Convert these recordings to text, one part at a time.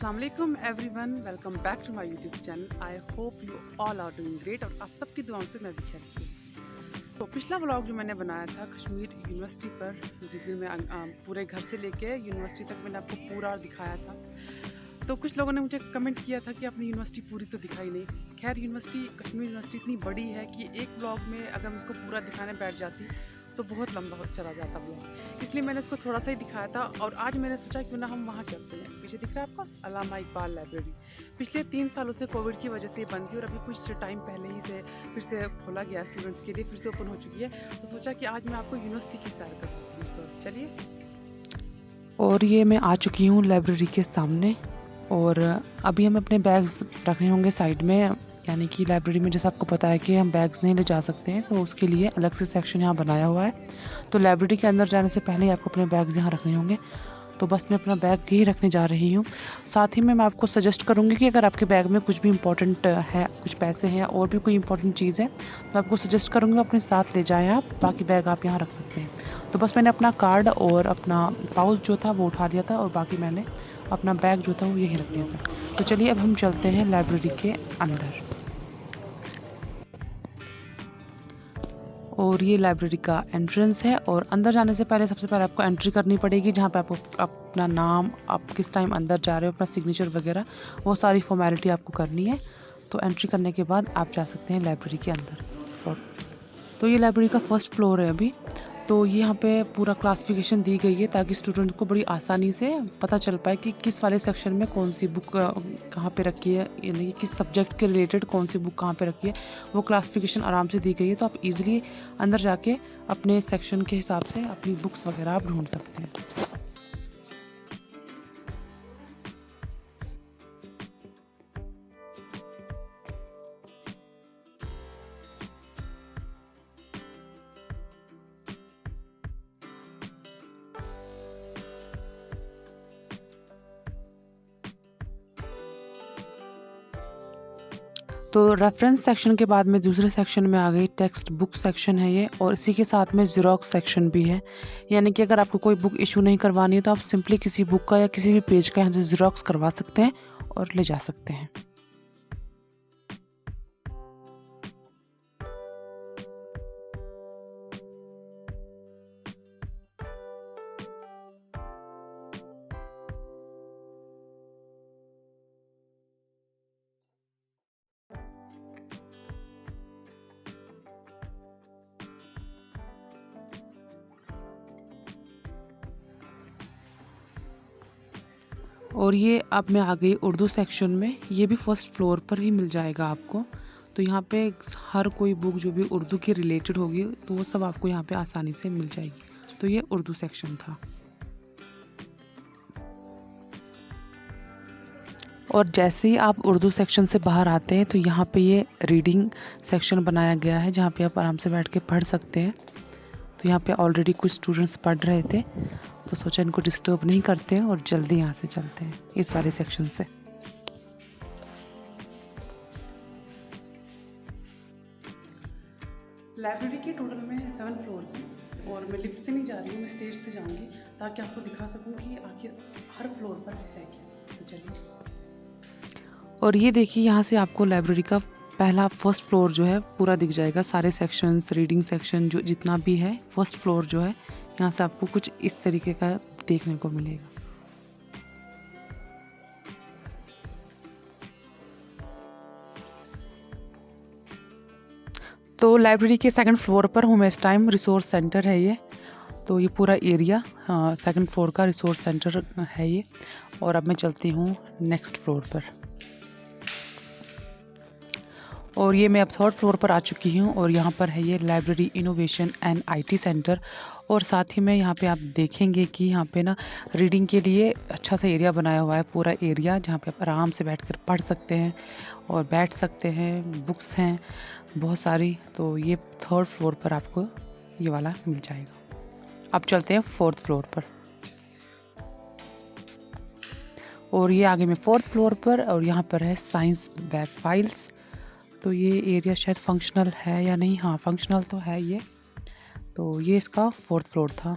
अस्सलाम वालेकुम everyone, welcome back to my YouTube channel. I hope you all are doing great और आप सबकी दुआओं से मैं भी खैर से हूँ। तो पिछला व्लॉग जो मैंने बनाया था कश्मीर यूनिवर्सिटी पर, जिस दिन मैं पूरे घर से लेके यूनिवर्सिटी तक मैंने आपको पूरा दिखाया था, तो कुछ लोगों ने मुझे कमेंट किया था कि आपने यूनिवर्सिटी पूरी तो दिखाई नहीं। खैर यूनिवर्सिटी, कश्मीर यूनिवर्सिटी इतनी बड़ी है कि एक ब्लॉग में अगर मैं उसको पूरा दिखाने बैठ जाती तो बहुत लंबा चला जाता ब्लॉग, इसलिए मैंने इसको थोड़ा सा ही दिखाया था। और आज मैंने सोचा क्यों ना हम वहाँ चलते हैं। पीछे दिख रहा है आपको अल्लामा इकबाल लाइब्रेरी। पिछले 3 सालों से कोविड की वजह से ये बंद थी और अभी कुछ टाइम पहले ही से फिर से खोला गया, स्टूडेंट्स के लिए फिर से ओपन हो चुकी है। तो सोचा कि आज मैं आपको यूनिवर्सिटी की सैर करवाती हूँ, तो चलिए। और ये मैं आ चुकी हूँ लाइब्रेरी के सामने और अभी हम अपने बैग्स रखने होंगे साइड में, यानी कि लाइब्रेरी में जैसे आपको पता है कि हम बैग्स नहीं ले जा सकते हैं, तो उसके लिए अलग से सेक्शन यहाँ बनाया हुआ है। तो लाइब्रेरी के अंदर जाने से पहले ही आपको अपने बैग्स यहाँ रखने होंगे। तो बस मैं अपना बैग ही रखने जा रही हूँ। साथ ही में मैं आपको सजेस्ट करूँगी कि अगर आपके बैग में कुछ भी इंपॉर्टेंट है, कुछ पैसे हैं और भी कोई इंपॉर्टेंट चीज़ है, तो आपको सजेस्ट करूँगी अपने साथ ले जाएँ आप, बाकी बैग आप यहाँ रख सकते हैं। तो बस मैंने अपना कार्ड और अपना पाउच जो था वो उठा लिया था और बाकी मैंने अपना बैग जो था वो यहीं रख दिया था। तो चलिए अब हम चलते हैं लाइब्रेरी के अंदर। और ये लाइब्रेरी का एंट्रेंस है और अंदर जाने से पहले सबसे पहले आपको एंट्री करनी पड़ेगी, जहाँ पे आपको अपना नाम, आप किस टाइम अंदर जा रहे हो, अपना सिग्नेचर वगैरह वो सारी फॉर्मेलिटी आपको करनी है। तो एंट्री करने के बाद आप जा सकते हैं लाइब्रेरी के अंदर। और तो ये लाइब्रेरी का फर्स्ट फ्लोर है अभी। तो ये यहाँ पे पूरा क्लासिफिकेशन दी गई है ताकि स्टूडेंट को बड़ी आसानी से पता चल पाए कि किस वाले सेक्शन में कौन सी बुक कहाँ पे रखी है, यानी कि किस सब्जेक्ट के रिलेटेड कौन सी बुक कहाँ पे रखी है, वो क्लासिफिकेशन आराम से दी गई है। तो आप इजीली अंदर जाके अपने सेक्शन के हिसाब से अपनी बुक्स वगैरह आप ढूंढ सकते हैं। तो रेफरेंस सेक्शन के बाद में दूसरे सेक्शन में आ गई टेक्स्ट बुक सेक्शन है ये, और इसी के साथ में ज़ेरॉक्स सेक्शन भी है। यानी कि अगर आपको कोई बुक इशू नहीं करवानी है तो आप सिंपली किसी बुक का या किसी भी पेज का यहाँ से ज़ेरॉक्स करवा सकते हैं और ले जा सकते हैं। और ये अब मैं आ गई उर्दू सेक्शन में। ये भी फर्स्ट फ्लोर पर ही मिल जाएगा आपको। तो यहाँ पे हर कोई बुक जो भी उर्दू के रिलेटेड होगी तो वो सब आपको यहाँ पे आसानी से मिल जाएगी। तो ये उर्दू सेक्शन था। और जैसे ही आप उर्दू सेक्शन से बाहर आते हैं तो यहाँ पे ये रीडिंग सेक्शन बनाया गया है, जहाँ पे आप आराम से बैठ के पढ़ सकते हैं। तो यहाँ पे ऑलरेडी कुछ स्टूडेंट्स पढ़ रहे थे, तो सोचा इनको डिस्टर्ब नहीं करते हैं और जल्दी यहाँ से चलते हैं इस वाले सेक्शन से। लाइब्रेरी के टोटल में 7 फ्लोर थे और मैं लिफ्ट से नहीं जा रही हूँ, मैं स्टेज से जाऊँगी ताकि आपको दिखा सकूँ कि आखिर हर फ्लोर पर है क्या। तो चलिए। और ये देखिए यहाँ से आपको लाइब्रेरी का पहला फर्स्ट फ्लोर जो है पूरा दिख जाएगा। सारे सेक्शंस, रीडिंग सेक्शन जो जितना भी है, फर्स्ट फ्लोर जो है यहाँ से आपको कुछ इस तरीके का देखने को मिलेगा। तो लाइब्रेरी के सेकंड फ्लोर पर हूँ मैं इस टाइम। रिसोर्स सेंटर है ये। तो ये पूरा एरिया सेकंड फ्लोर का रिसोर्स सेंटर है ये। और अब मैं चलती हूँ नेक्स्ट फ्लोर पर। और ये मैं अब थर्ड फ्लोर पर आ चुकी हूँ और यहाँ पर है ये library innovation and IT centre. और साथ ही में यहाँ पे आप देखेंगे कि यहाँ पे ना रीडिंग के लिए अच्छा सा एरिया बनाया हुआ है, पूरा एरिया जहाँ पे आप आराम से बैठकर पढ़ सकते हैं और बैठ सकते हैं। बुक्स हैं बहुत सारी। तो ये थर्ड फ्लोर पर आपको ये वाला मिल जाएगा। अब चलते हैं फोर्थ फ्लोर पर। और ये आगे में फोर्थ फ्लोर पर, और यहाँ पर है साइंस बैग फाइल्स। तो ये एरिया शायद फंक्शनल है या नहीं, हाँ फंक्शनल तो है ये। तो ये इसका फोर्थ फ्लोर था।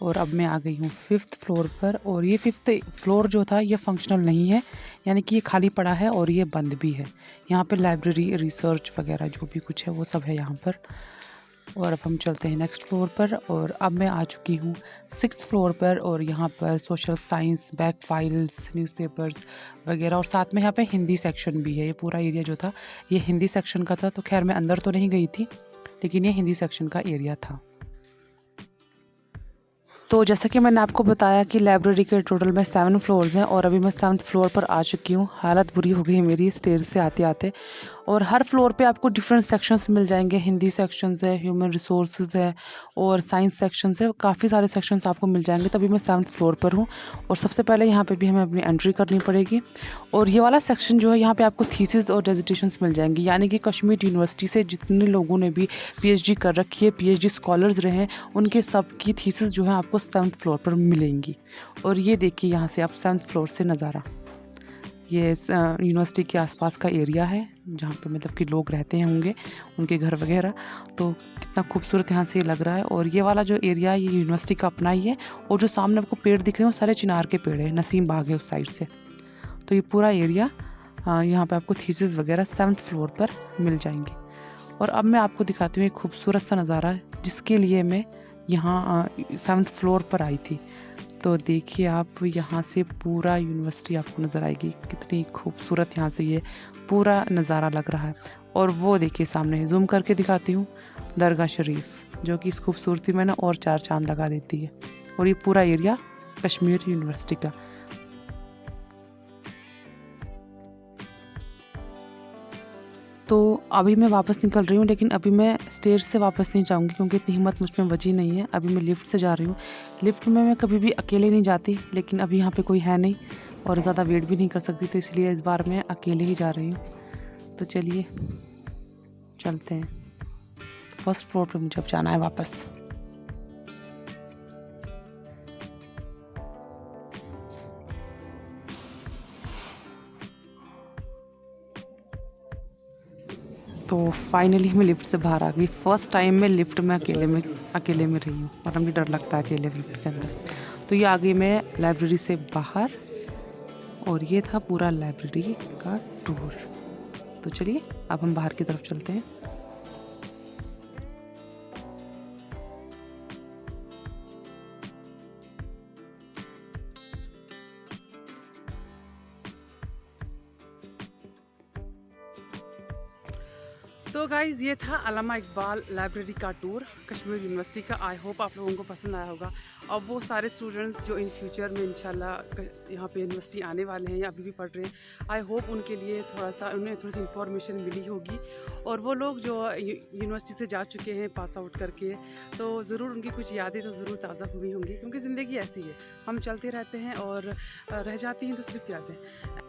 और अब मैं आ गई हूँ 5th फ्लोर पर। और ये 5th फ्लोर जो था ये फंक्शनल नहीं है, यानी कि ये खाली पड़ा है और ये बंद भी है। यहाँ पे लाइब्रेरी, रिसर्च वगैरह जो भी कुछ है वो सब है यहाँ पर। और अब हम चलते हैं नेक्स्ट फ्लोर पर। और अब मैं आ चुकी हूँ 6th फ्लोर पर। और यहाँ पर social science, back files, newspapers वगैरह, और साथ में यहाँ पे हिंदी सेक्शन भी है। ये पूरा एरिया जो था ये हिंदी सेक्शन का था। तो खैर मैं अंदर तो नहीं गई थी, लेकिन ये हिंदी सेक्शन का एरिया था। तो जैसा कि मैंने आपको बताया कि लाइब्रेरी के टोटल में 7 फ्लोर्स हैं, और अभी मैं 7th फ्लोर पर आ चुकी हूँ। हालत बुरी हो गई है मेरी स्टेज से आते आते। और हर फ्लोर पे आपको डिफरेंट सेक्शंस मिल जाएंगे। हिंदी सेक्शंस है, ह्यूमन रिसोर्सेज है, और साइंस सेक्शंस है। काफ़ी सारे सेक्शंस आपको मिल जाएंगे। तभी मैं 7th फ्लोर पर हूँ। और सबसे पहले यहाँ पे भी हमें अपनी एंट्री करनी पड़ेगी। और ये वाला सेक्शन जो है, यहाँ पे आपको थीसिस और डेजिटेशंस मिल जाएंगी, यानी कि कश्मीर यूनिवर्सिटी से जितने लोगों ने भी PhD कर रखी है, PhD स्कॉलर्स रहे हैं, उनके सब की थीसिस जो है आपको 7th फ्लोर पर मिलेंगी। और ये देखिए यहाँ से आप 7th फ्लोर से नज़ारा, ये यूनिवर्सिटी के आसपास का एरिया है जहाँ पे मतलब कि लोग रहते हैं होंगे, उनके घर वगैरह। तो कितना खूबसूरत यहाँ से ये लग रहा है। और ये वाला जो एरिया है ये यूनिवर्सिटी का अपना ही है। और जो सामने आपको पेड़ दिख रहे हैं वो सारे चिनार के पेड़ है, नसीम बाग है उस साइड से। तो ये पूरा एरिया, यहाँ पे आपको थीसिस वगैरह 7th फ्लोर पर मिल जाएंगे। और अब मैं आपको दिखाती हूँ एक खूबसूरत सा नज़ारा जिसके लिए मैं यहाँ 7th फ्लोर पर आई थी। तो देखिए आप, यहाँ से पूरा यूनिवर्सिटी आपको नज़र आएगी। कितनी खूबसूरत यहाँ से ये पूरा नज़ारा लग रहा है। और वो देखिए सामने, जूम करके दिखाती हूँ, दरगाह शरीफ, जो कि इस खूबसूरती में ना और 4 चांद लगा देती है। और ये पूरा एरिया कश्मीर यूनिवर्सिटी का। तो अभी मैं वापस निकल रही हूँ, लेकिन अभी मैं स्टेज से वापस नहीं जाऊँगी क्योंकि इतनी हिम्मत मुझ में बची नहीं है। अभी मैं लिफ्ट से जा रही हूँ। लिफ्ट में मैं कभी भी अकेले नहीं जाती, लेकिन अभी यहाँ पे कोई है नहीं और ज़्यादा वेट भी नहीं कर सकती, तो इसलिए इस बार मैं अकेले ही जा रही हूँ। तो चलिए चलते हैं। फर्स्ट फ्लोर पर मुझे अब जाना है वापस। तो फाइनली मैं लिफ्ट से बाहर आ गई। फर्स्ट टाइम मैं लिफ्ट में अकेले में रही हूँ, और मुझे डर लगता है अकेले लिफ्ट के अंदर। तो ये आ गई मैं लाइब्रेरी से बाहर, और ये था पूरा लाइब्रेरी का टूर। तो चलिए अब हम बाहर की तरफ चलते हैं। तो गाइज़ ये था अल्लामा इकबाल लाइब्रेरी का टूर कश्मीर यूनिवर्सिटी का। आई होप आप लोगों को पसंद आया होगा। और वो सारे स्टूडेंट्स जो इन फ्यूचर में इंशाल्लाह यहाँ पे यूनिवर्सिटी आने वाले हैं या अभी भी पढ़ रहे हैं, आई होप उनके लिए उन्हें थोड़ी सी इन्फॉर्मेशन मिली होगी। और वो लोग जो यूनिवर्सिटी से जा चुके हैं पास आउट करके, तो ज़रूर उनकी कुछ यादें तो ज़रूर ताज़ा हुई होंगी, क्योंकि ज़िंदगी ऐसी है, हम चलते रहते हैं और रह जाती हैं तो सिर्फ यादें।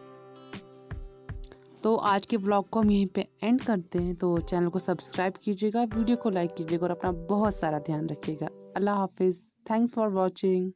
तो आज के ब्लॉग को हम यहीं पे एंड करते हैं। तो चैनल को सब्सक्राइब कीजिएगा, वीडियो को लाइक कीजिएगा, और अपना बहुत सारा ध्यान रखिएगा। अल्लाह हाफिज़। Thanks for watching.